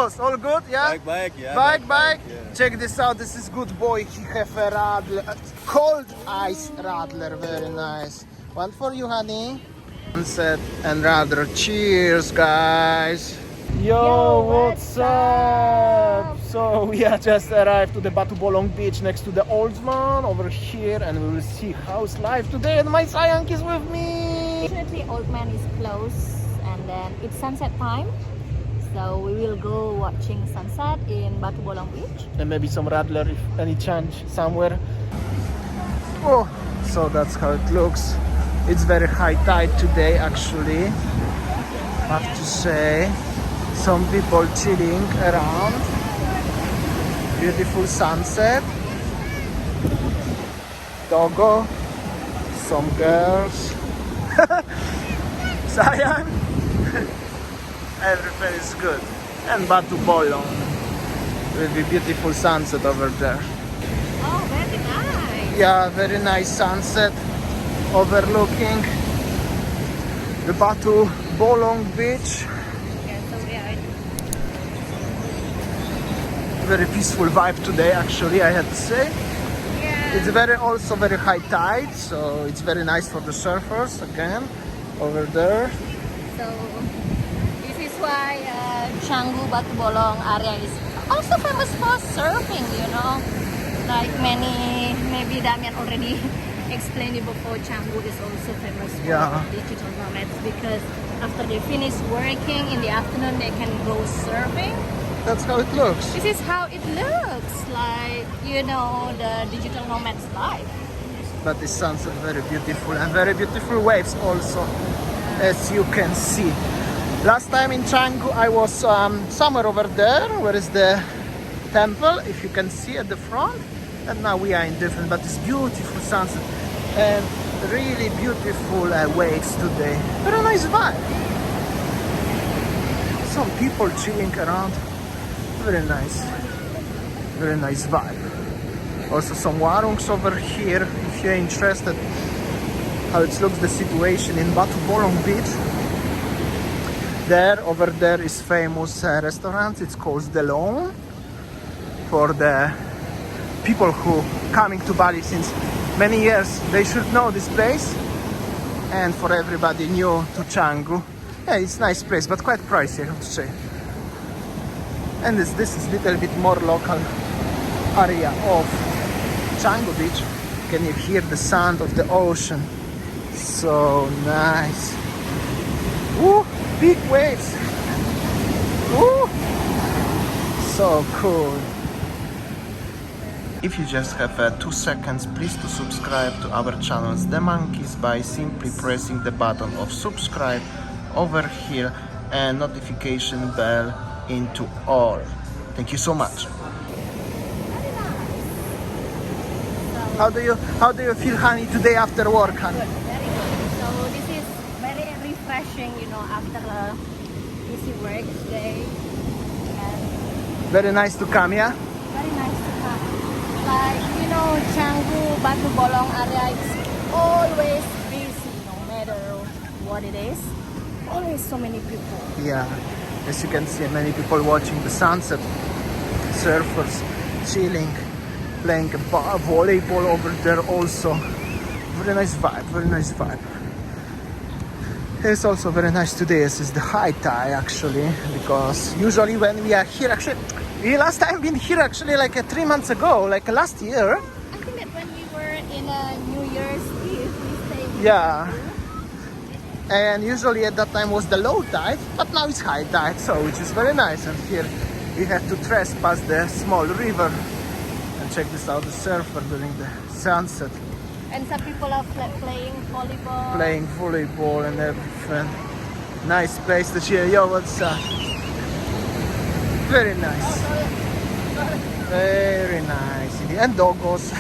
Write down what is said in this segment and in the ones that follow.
boss, all good? Yeah. Baik, yeah. Baik. Yeah. Check this out. This is good boy. He have a radler, cold ice radler. Very nice. One for you, honey. Sunset and radler. Cheers, guys. Yo, what's up? So we have just arrived to the Batu Bolong beach next to the old man over here, and we will see how's life today. And my sayang is with me. Fortunately, old man is close, and then it's sunset time. So we will go watching sunset in Batu Bolong beach. And maybe some radler if any chance somewhere. Oh, so that's how it looks. It's very high tide today, actually. I have to say, some people chilling around. Beautiful sunset. Doggo. Some girls. Sayang. Everything is good. And Batu Bolong with the beautiful sunset over there. Oh, very nice. Yeah, very nice sunset overlooking the Batu Bolong beach. Yeah, so yeah. Very peaceful vibe today, actually, I had to say. Yeah. It's also very high tide, so it's very nice for the surfers again over there. So this is why Canggu Batu Bolong area is also famous for surfing, you know. Like maybe Damian already explained it before, Canggu is also famous for digital nomads because after they finish working in the afternoon, they can go surfing. That's how it looks. This is how it looks like, you know, the digital nomad's life. But the sunset very beautiful and very beautiful waves also, as you can see. Last time in Canggu I was somewhere over there where is the temple, if you can see at the front, and now we are in different, but it's beautiful sunset and really beautiful waves today. Very nice vibe. Some people chilling around. Very nice vibe. Also some warungs over here if you're interested how it looks the situation in Batu Bolong beach. Over there is famous restaurant. It's called The Lawn. For the people who coming to Bali since many years, they should know this place. And for everybody new to Canggu, yeah, it's a nice place, but quite pricey, I have to say. And this is a little bit more local area of Canggu beach. Can you hear the sound of the ocean? So nice. Woo, big waves. Woo, so cool. If you just have 2 seconds, please to subscribe to our channels TheMonkeys by simply pressing the button of subscribe over here and notification bell into all. Thank you so much. How do you feel, honey, today after work, honey? Good, very good. So this is very refreshing, you know, after a busy work day. And Very nice to come, yeah? very nice to come. Like, you know, Canggu Batu Bolong area is always busy, no matter what it is. Always so many people. Yeah. As you can see, many people watching the sunset, surfers chilling, playing a volleyball over there also. Very nice vibe. It's also very nice today, as is the high tide actually, because usually when we are here, actually, we last time been here actually like 3 months ago, like last year. I think that when we were in a New Year's Eve, we stayed. Yeah. And usually at that time was the low tide, but now it's high tide, so which is very nice. And here we have to trespass the small river and check this out, the surfer during the sunset, And some people are playing volleyball. playing volleyball and everything. Nice place to chill. Yo, what's up? Very nice. Very nice. And doggos.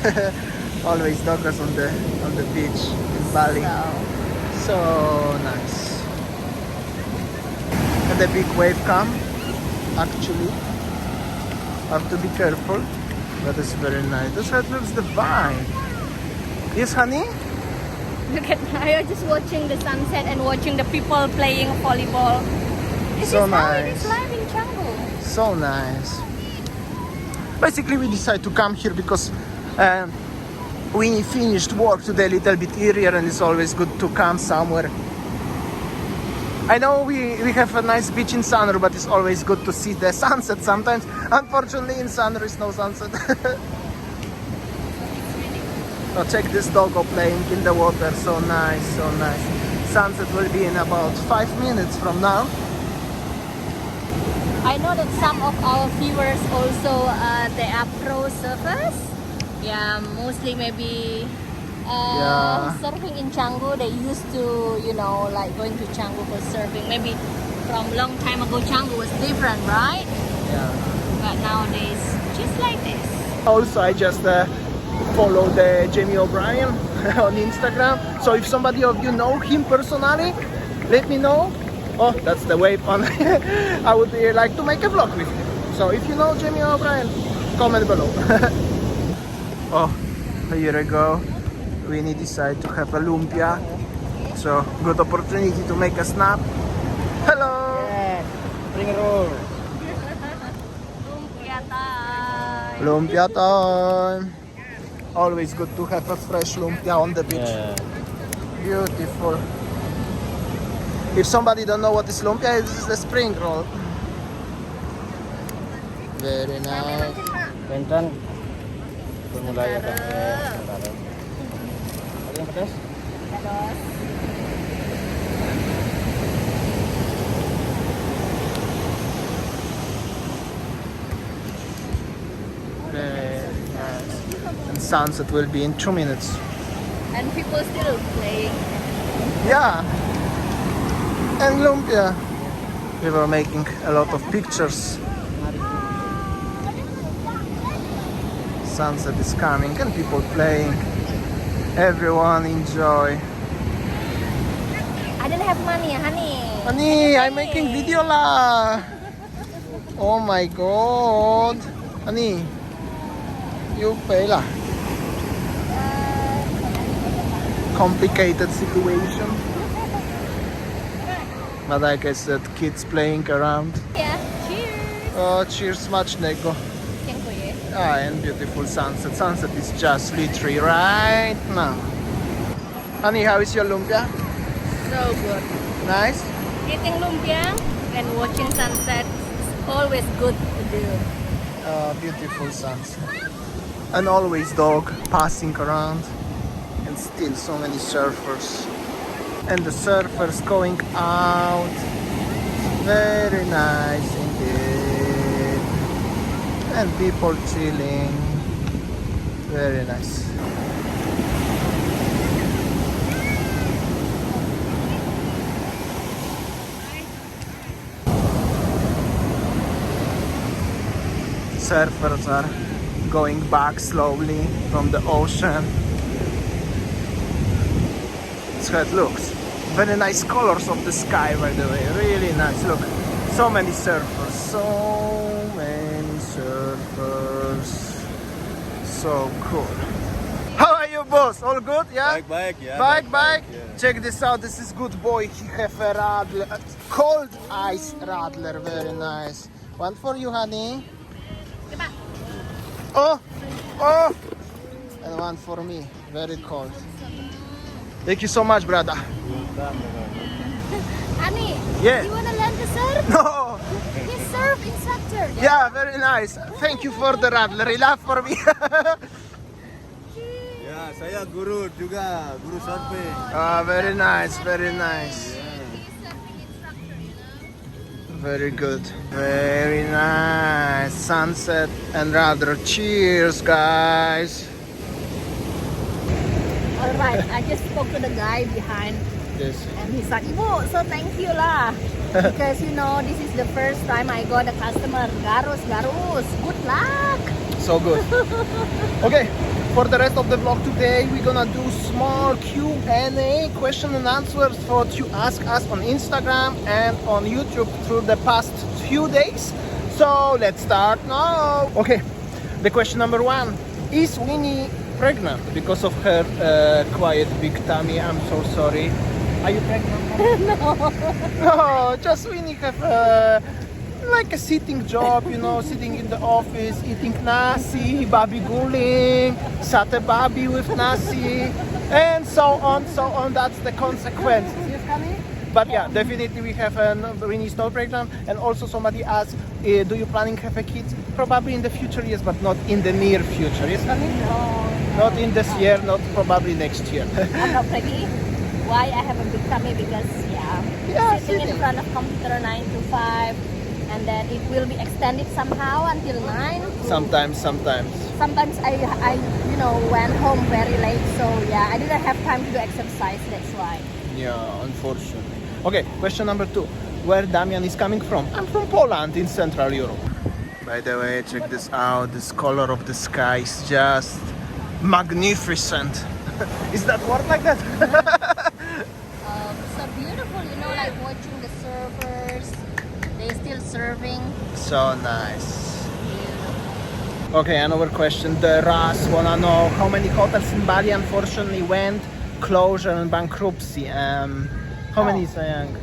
Always doggos on the beach in Bali. So nice. And the big wave come, actually. Have to be careful, but it's very nice. That's how it looks, the vine. Yes, honey? Look at I was just watching the sunset and watching the people playing volleyball. This So is how it nice. is live in Canggu. So nice. Basically, we decided to come here because we finished work today a little bit earlier, and it's always good to come somewhere. I know we have a nice beach in Sanru, but it's always good to see the sunset sometimes. Unfortunately, in Sanru is no sunset. So check this doggo playing in the water. So nice, so nice. Sunset will be in about 5 minutes from now. I know that some of our viewers also they are pro surfers. Yeah, mostly maybe surfing in Canggu. They used to, you know, like going to Canggu for surfing. Maybe from long time ago, Canggu was different, right? Yeah. But nowadays, just like this. Also, I just follow the Jamie O'Brien on Instagram. So if somebody of you know him personally, let me know. Oh, that's the wave on. I would like to make a vlog with him. So if you know Jamie O'Brien, comment below. Oh, a year ago, we decided to have a lumpia. So good opportunity to make a snap. Hello. Yeah, spring roll. Lumpia time. Lumpia time. Always good to have a fresh lumpia on the beach. Yeah. Beautiful. If somebody don't know what is lumpia, this is the spring roll. Very nice. Bintang. Mulai ya, Kak. Ada yang pedas? Terus. Very nice. And sunset will be in 2 minutes. And people still playing. Yeah. And lumpia. We were making a lot of pictures. Sunset is coming and people playing. Everyone enjoy. I don't have money, honey. Honey, I'm making video lah. Oh my god. Honey, you pay lah. Complicated situation. But like I said, kids playing around. Yeah, cheers. Oh, cheers, smacznego. Dziękuję. Ah, and beautiful sunset. Sunset is just literally right now. Honey, how is your lumpia? So good. Nice? Eating lumpia and watching sunset is always good to do. Beautiful sunset. And always dog passing around. And still so many surfers. And the surfers going out. Very nice indeed. And people chilling. Very nice. Surfers are going back slowly from the ocean. That's how it looks. Very nice colors of the sky, by the way. Really nice. Look, so many surfers. So many surfers. So cool. How are you, boss? All good? Yeah? Baik, ya. Baik. Yeah. Check this out. This is good boy. He have a radler, a cold ice radler. Very nice. One for you, honey. Oh. And one for me. Very cold. Thank you so much, brother. Honey, Yeah. you wanna learn to surf? No. He's surf instructor. Yeah, very nice. Thank you for the radler. Enough for me. Ya, saya guru juga, guru surfing. Very nice, very nice. Very good. Very nice. Sunset and radler. Cheers, guys. Alright, I just spoke to the guy behind Yes. and he's like, Ibu, so thank you lah. Because you know, this is the first time I got a customer. Garus. Good luck. So good. Okay, for the rest of the vlog today, we're gonna do small Q&A, question and answers for what you ask us on Instagram and on YouTube through the past few days. So let's start now. Okay, the question number 1. Is Winnie pregnant because of her quiet big tummy? I'm so sorry. Are you pregnant? No. No, just Winnie have a like a sitting job, you know, sitting in the office, eating nasi, babi guling, satay babi with nasi, and so on, so on. That's the consequence. But yeah, definitely we have a rainy snow breakdown. And also somebody asked, do you planning to have a kid? Probably in the future, yes, but not in the near future. Yes, honey? No. Not in this year, not probably next year. I'm not ready. Why I have a big tummy? Because sitting in front of computer 9 to 5, and then it will be extended somehow until 9. Sometimes. Sometimes I went home very late, so yeah, I didn't have time to do exercise. That's why. Yeah, unfortunately. Okay, question number 2. Where Damian is coming from? I'm from Poland in Central Europe. By the way, check this out. This color of the sky is just magnificent. Is that word like that? So beautiful, you know, like watching the surfers. They still surfing. So nice. Okay, another question. The Ras wanna know how many hotels in Bali unfortunately went closure and bankruptcy. How many, Sayang?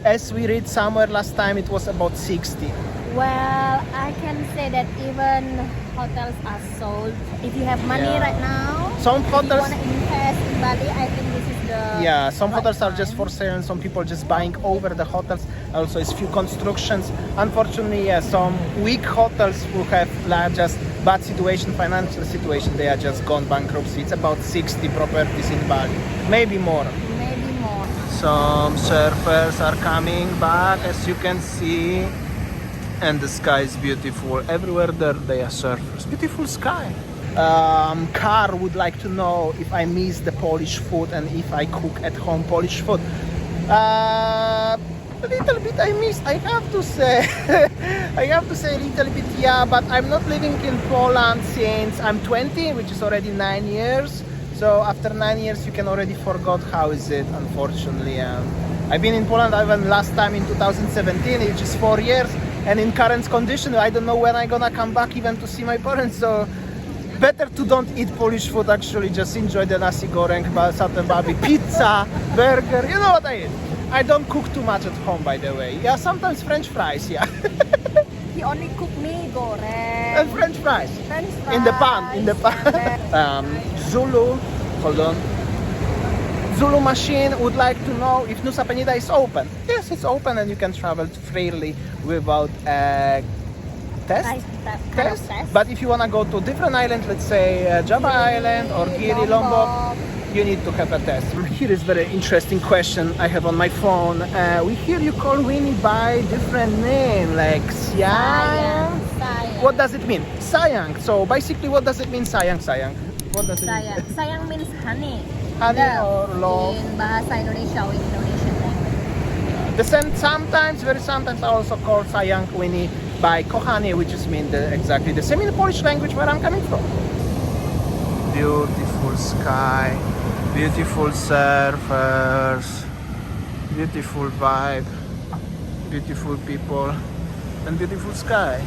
As we read somewhere last time, it was about 60. Well, I can say that even hotels are sold. If you have money right now, some if hotels, you want to invest in Bali, I think this is the some right hotels are just time. for sale, and some people just buying over the hotels. Also, it's few constructions. Unfortunately, some weak hotels who have just bad situation, financial situation, they are just gone bankruptcy. It's about 60 properties in Bali, maybe more. Maybe more. Some surfers are coming back, as you can see. And the sky is beautiful. Everywhere there they are surfers. Beautiful sky. Car would like to know if I miss the Polish food and if I cook at home Polish food. A little bit I miss, I have to say. I have to say a little bit, yeah, but I'm not living in Poland since I'm 20, which is already 9 years. So after 9 years you can already forget how is it, unfortunately. I've been in Poland even last time in 2017, which is 4 years. And in current condition, I don't know when I'm gonna come back even to see my parents. So better to don't eat Polish food, actually. Just enjoy the nasi goreng, satay babi, pizza, burger. You know what I eat. I don't cook too much at home, by the way. Yeah, sometimes French fries, yeah. He only cook me goreng. And French fries. French fries. In the pan. Zulu, hold on. Zulu machine would like to know if Nusa Penida is open. Yes, it's open and you can travel freely without a test. But if you want to go to different island, let's say Java Island or Gili, Lombok, you need to have a test. Here is very interesting question I have on my phone. We hear you call Winnie by different name, like Sayang. What does it mean? Sayang. So basically, what does it mean, Sayang? What does it mean? Sayang means honey. Honey or love. In bahasa Indonesia or Indonesian language. Sometimes I also call Sayang Winnie by Kochanie, which is mean exactly the same in the Polish language where I'm coming from. Beautiful sky, beautiful surfers, beautiful vibe, beautiful people, and beautiful sky.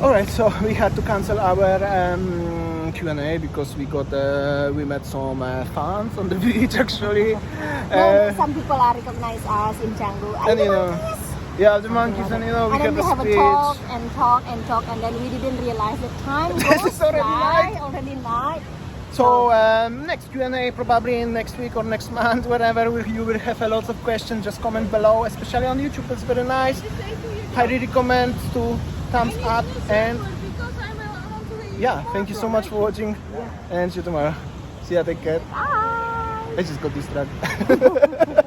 Alright, so we had to cancel our Q&A because we met some fans on the beach actually. Some people are recognize us in Canggu. And the monkeys, and we and have then a we speech. have a talk, and then we didn't realize the time goes It's already night. So next Q&A probably next week or next month, wherever you will have a lot of questions. Just comment below, especially on YouTube. It's very nice. Highly recommend to thumbs up, and yeah, thank you so much for watching, and see you tomorrow. See ya, take care. Bye. I just got distracted.